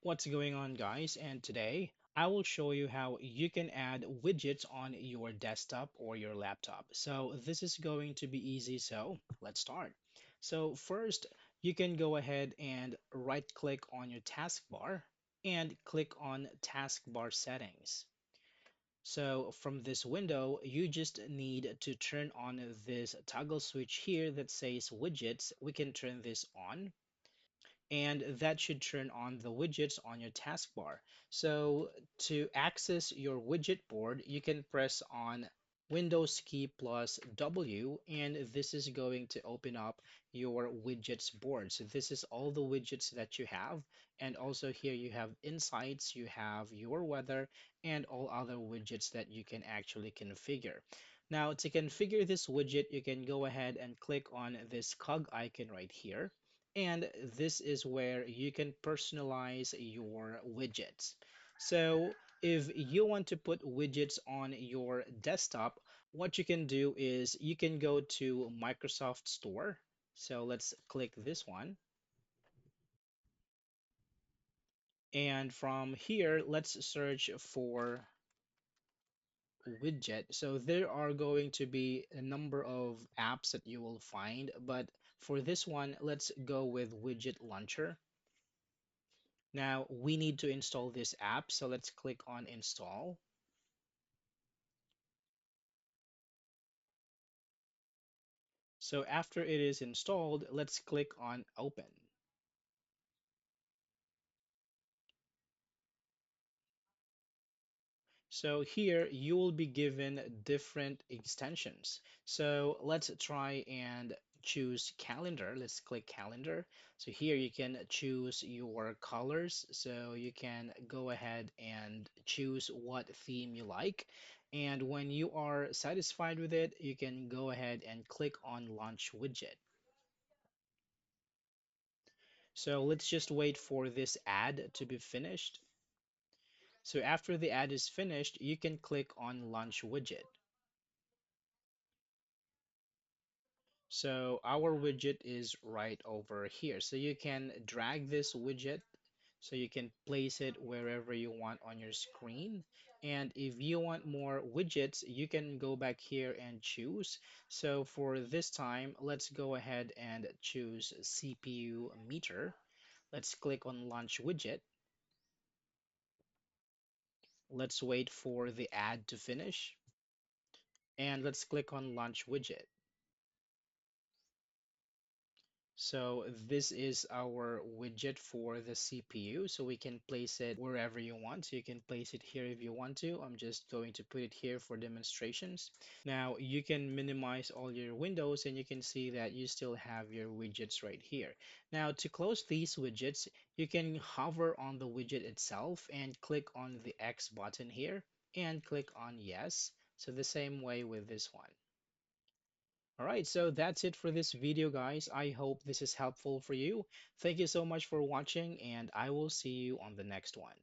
What's going on, guys? And today I will show you how you can add widgets on your desktop or your laptop. So this is going to be easy, so let's start. So first, you can go ahead and right click on your taskbar and click on taskbar settings. So from this window, you just need to turn on this toggle switch here that says widgets. We can turn this on and that should turn on the widgets on your taskbar. So to access your widget board, you can press on Windows key plus W, and this is going to open up your widgets board. So this is all the widgets that you have, and also here you have insights, you have your weather, and all other widgets that you can actually configure. Now to configure this widget, you can go ahead and click on this cog icon right here, and this is where you can personalize your widgets. So if you want to put widgets on your desktop, what you can do is you can go to Microsoft Store. So let's click this one. And from here, let's search for widget. So there are going to be a number of apps that you will find, but for this one, let's go with Widget Launcher. Now we need to install this app, so let's click on install. So after it is installed, let's click on open. So here you will be given different extensions. So let's try and choose calendar. Let's click calendar. So here you can choose your colors. So you can go ahead and choose what theme you like. And when you are satisfied with it, you can go ahead and click on launch widget. So let's just wait for this ad to be finished. So after the ad is finished, you can click on launch widget. So our widget is right over here. So you can drag this widget so you can place it wherever you want on your screen. And if you want more widgets, you can go back here and choose. So for this time, let's go ahead and choose CPU meter. Let's click on launch widget. Let's wait for the ad to finish. And let's click on launch widget. So this is our widget for the CPU. So we can place it wherever you want. So you can place it here if you want to. I'm just going to put it here for demonstrations. Now you can minimize all your windows and you can see that you still have your widgets right here. Now to close these widgets, you can hover on the widget itself and click on the X button here and click on yes. So the same way with this one. All right, so that's it for this video, guys. I hope this is helpful for you. Thank you so much for watching, and I will see you on the next one.